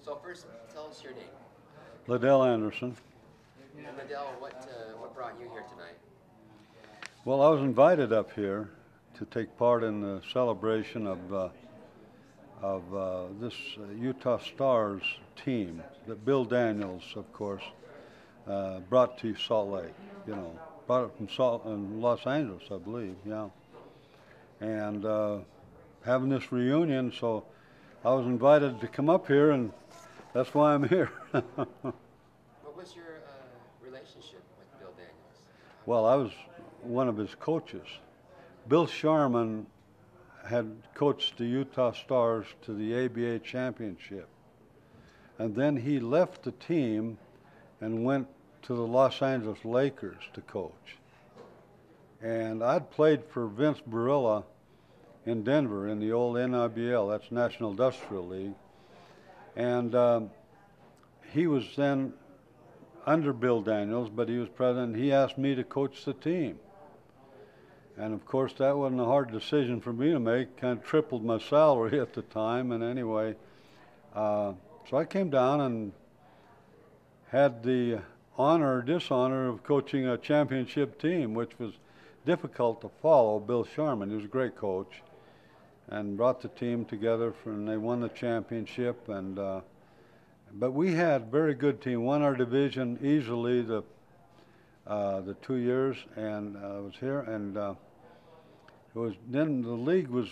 So first, tell us your name. Liddell Anderson. And Liddell, what brought you here tonight? Well, I was invited up here to take part in the celebration of this Utah Stars team that Bill Daniels, of course, brought to Salt Lake. You know, brought it from Los Angeles, I believe. Yeah, and having this reunion, so I was invited to come up here, and that's why I'm here. What was your relationship with Bill Daniels? Well, I was one of his coaches. Bill Sharman had coached the Utah Stars to the ABA championship. And then he left the team and went to the Los Angeles Lakers to coach. And I'd played for Vince Barilla in Denver in the old NIBL, that's National Industrial League. And he was then under Bill Daniels, but he was president. He asked me to coach the team. And of course, that wasn't a hard decision for me to make. Kind of tripled my salary at the time. And anyway, so I came down and had the honor or dishonor of coaching a championship team, which was difficult to follow. Bill Sharman, he was a great coach, and brought the team together, and they won the championship. And but we had a very good team. Won our division easily the 2 years, and I was here, and then the league was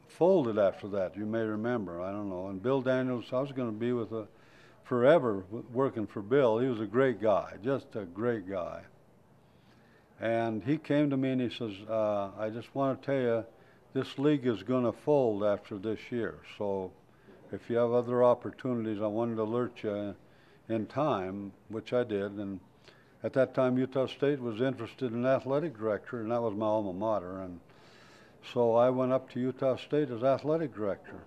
folded after that. You may remember. I don't know. And Bill Daniels, I was going to be with forever working for Bill. He was a great guy, just a great guy. And he came to me and he says, "I just want to tell you, this league is going to fold after this year. So if you have other opportunities, I wanted to alert you in time," which I did. And at that time, Utah State was interested in an athletic director, and that was my alma mater. And so I went up to Utah State as athletic director.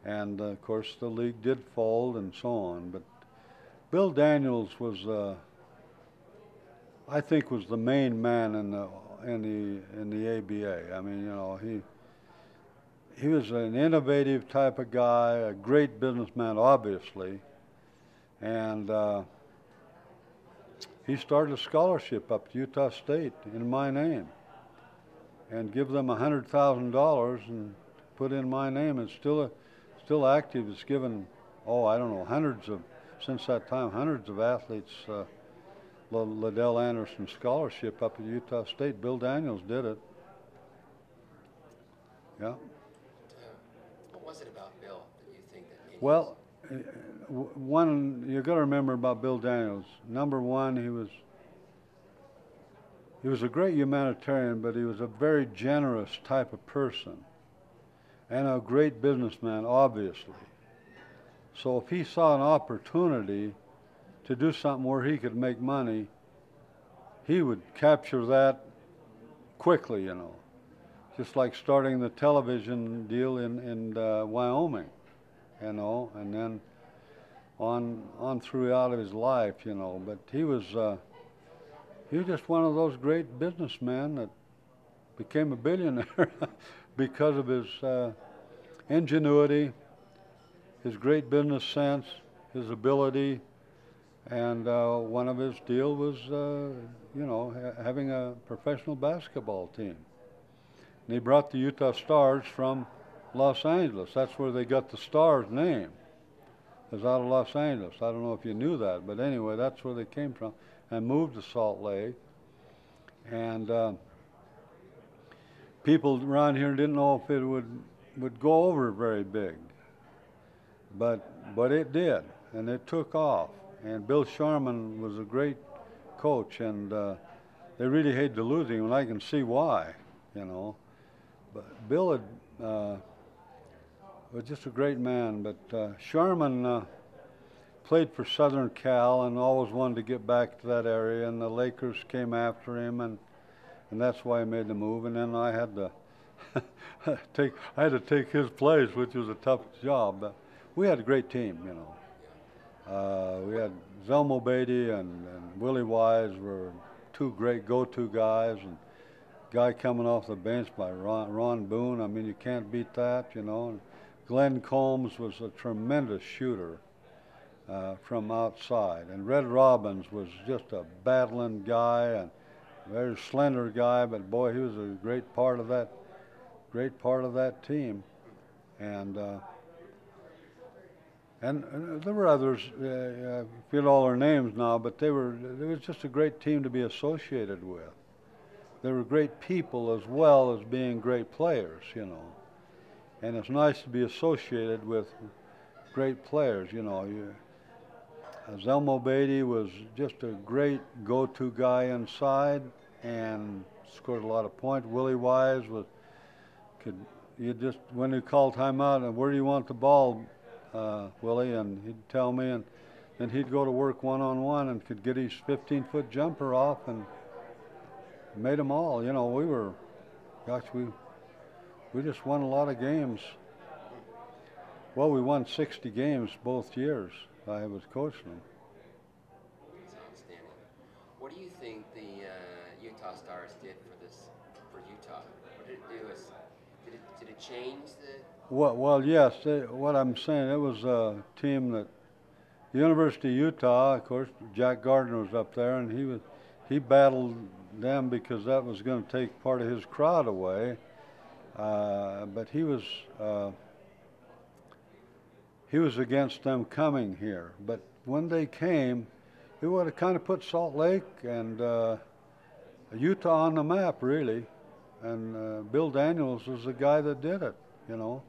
And of course, the league did fold and so on. But Bill Daniels was, I think, was the main man in the ABA. I mean, you know, he was an innovative type of guy, a great businessman, obviously, and he started a scholarship up to Utah State in my name, and give them $100,000 and put in my name. It's still active. It's given, I don't know, since that time, hundreds of athletes Liddell Anderson scholarship up at Utah State. Bill Daniels did it. Yeah. What was it about Bill that you think that made Well, one you got to remember about Bill Daniels. Number one, he was a great humanitarian, but he was a very generous type of person, and a great businessman, obviously. So if he saw an opportunity to do something where he could make money, he would capture that quickly, you know. Just like starting the television deal in Wyoming, you know, and then on throughout his life, you know. But he was just one of those great businessmen that became a billionaire because of his ingenuity, his great business sense, his ability, and one of his deal was, having a professional basketball team. And he brought the Utah Stars from Los Angeles. That's where they got the Stars name. It was out of Los Angeles. I don't know if you knew that, but anyway, that's where they came from, and moved to Salt Lake. And people around here didn't know if it would go over very big, but it did, and it took off. And Bill Sharman was a great coach, and they really hated to lose him, and I can see why, you know. But Bill was just a great man. But Sharman played for Southern Cal and always wanted to get back to that area, and the Lakers came after him, and that's why he made the move. And then I had to take his place, which was a tough job. But we had a great team, you know. We had Zelmo Beatty and Willie Wise were two great go-to guys, and guy coming off the bench by Ron Boone. I mean, you can't beat that, you know. And Glenn Combs was a tremendous shooter from outside, and Red Robbins was just a battling guy and a very slender guy, but boy, he was a great part of that team. And there were others. I forget all their names now, but it was just a great team to be associated with. They were great people as well as being great players, you know. And it's nice to be associated with great players, you know. Zelmo Beatty was just a great go-to guy inside and scored a lot of points. Willie Wise when he called timeout, and where do you want the ball, Willie? And he'd tell me, and then he'd go to work one-on-one and could get his 15-foot jumper off and made them all. You know, we just won a lot of games. Well, we won 60 games both years I was coaching them. That's outstanding. What do you think the Utah Stars did for Utah? What did it do? Did it change the? Well, yes. What I'm saying, it was a team that the University of Utah, of course, Jack Gardner was up there, and he battled them because that was going to take part of his crowd away. But he was against them coming here. But when they came, it would have kind of put Salt Lake and Utah on the map, really. And Bill Daniels was the guy that did it, you know.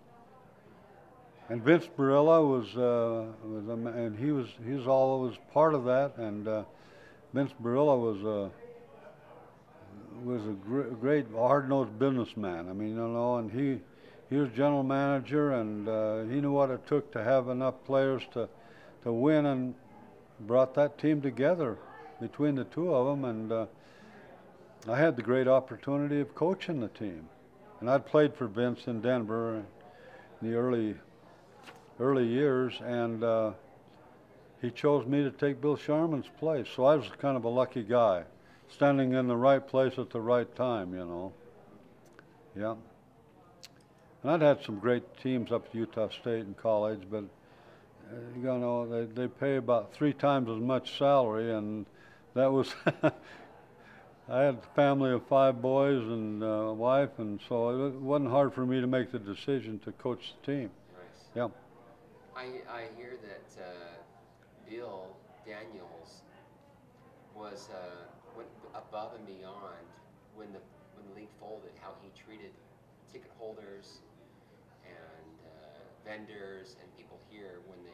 And Vince Barilla and he was always part of that. And Vince Barilla was a great hard-nosed businessman. I mean, you know, and he was general manager, and he knew what it took to have enough players to win, and brought that team together between the two of them. And I had the great opportunity of coaching the team, and I'd played for Vince in Denver in the early years, and he chose me to take Bill Sharman's place. So I was kind of a lucky guy, standing in the right place at the right time, you know. Yeah. And I'd had some great teams up at Utah State in college, but you know, they pay about 3 times as much salary, and that was I had a family of 5 boys and a wife, and so it wasn't hard for me to make the decision to coach the team. Nice. Yeah. I hear that Bill Daniels went above and beyond when the league folded, how he treated ticket holders and vendors and people here when the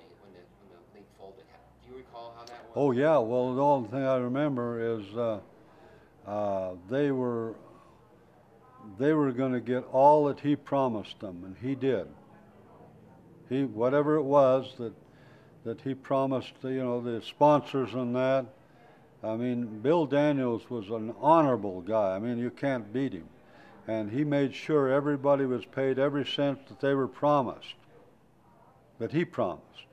league folded. Do you recall how that was? Oh yeah. Well, the only thing I remember is they were going to get all that he promised them, and he did. Whatever it was that he promised, you know, the sponsors and that. I mean, Bill Daniels was an honorable guy. I mean, you can't beat him. And he made sure everybody was paid every cent that they were promised, that he promised.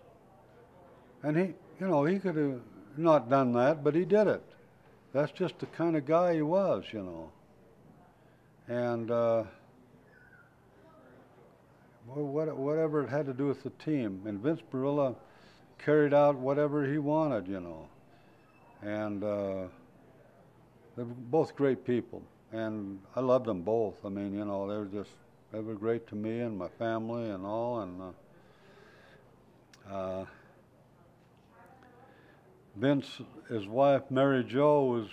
And he could have not done that, but he did it. That's just the kind of guy he was, you know. And whatever it had to do with the team. And Vince Barilla carried out whatever he wanted, you know. And they were both great people, and I loved them both. I mean, you know, they were great to me and my family and all. And Vince, his wife Mary Jo,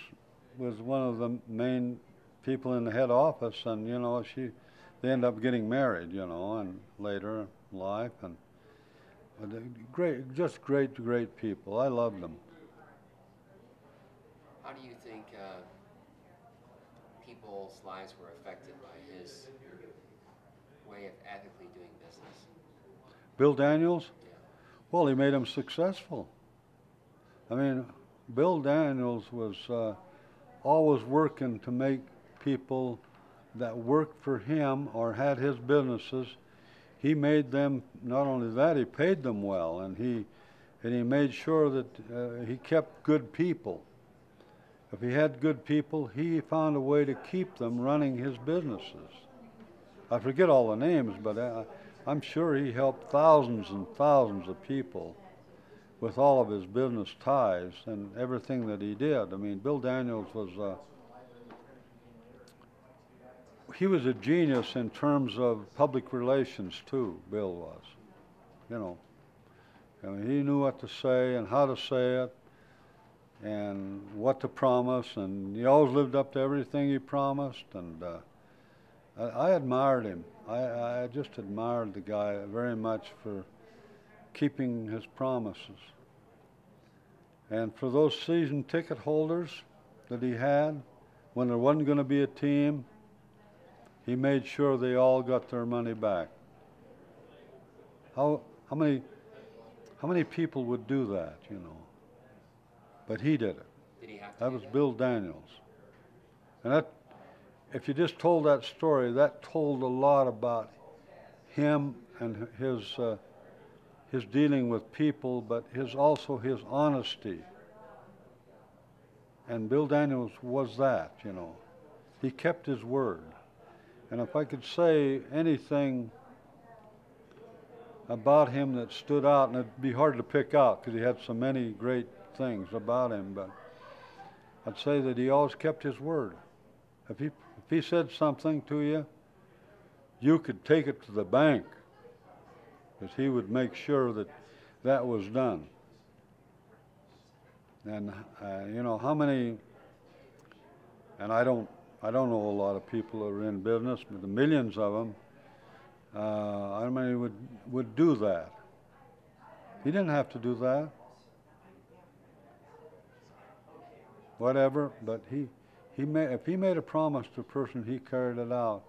was one of the main people in the head office, and you know, they ended up getting married, you know, and later in life, and just great people. I loved them. How do you think people's lives were affected by his way of ethically doing business? Bill Daniels? Yeah. Well, he made them successful. I mean, Bill Daniels was always working to make people that worked for him or had his businesses, he made them, not only that, he paid them well, and he made sure that he kept good people. If he had good people, he found a way to keep them running his businesses. I forget all the names, but I'm sure he helped thousands and thousands of people with all of his business ties and everything that he did. I mean, Bill Daniels was he was a genius in terms of public relations too. Bill was, you know. I mean, he knew what to say and how to say it, and what to promise, and he always lived up to everything he promised. And I admired him. I just admired the guy very much for keeping his promises. And for those season ticket holders that he had, when there wasn't going to be a team, he made sure they all got their money back. How many people would do that, you know? But he did it. Did he have to That do was that? Bill Daniels. And that, if you just told that story, that told a lot about him and his dealing with people, but also his honesty. And Bill Daniels was that, you know. He kept his word. And if I could say anything about him that stood out, and it'd be hard to pick out because he had so many great things about him, but I'd say that he always kept his word. If he said something to you, you could take it to the bank, because he would make sure that that was done. And you know how many, and I don't know a lot of people that are in business, but the millions of them, how many would do that? He didn't have to do that. Whatever, but if he made a promise to a person, he carried it out.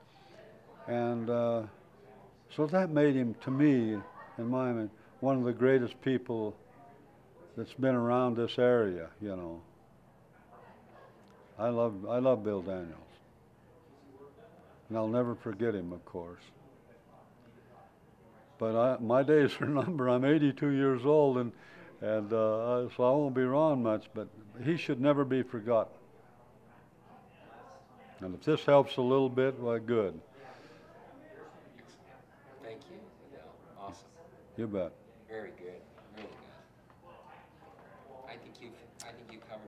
And so that made him, to me, in my mind, one of the greatest people that's been around this area, you know. I love Bill Daniels. And I'll never forget him, of course. But my days are numbered. I'm 82 years old, and so I won't be around much, but he should never be forgotten. And if this helps a little bit, why, good. Thank you, Adele. Awesome. You bet. Very good.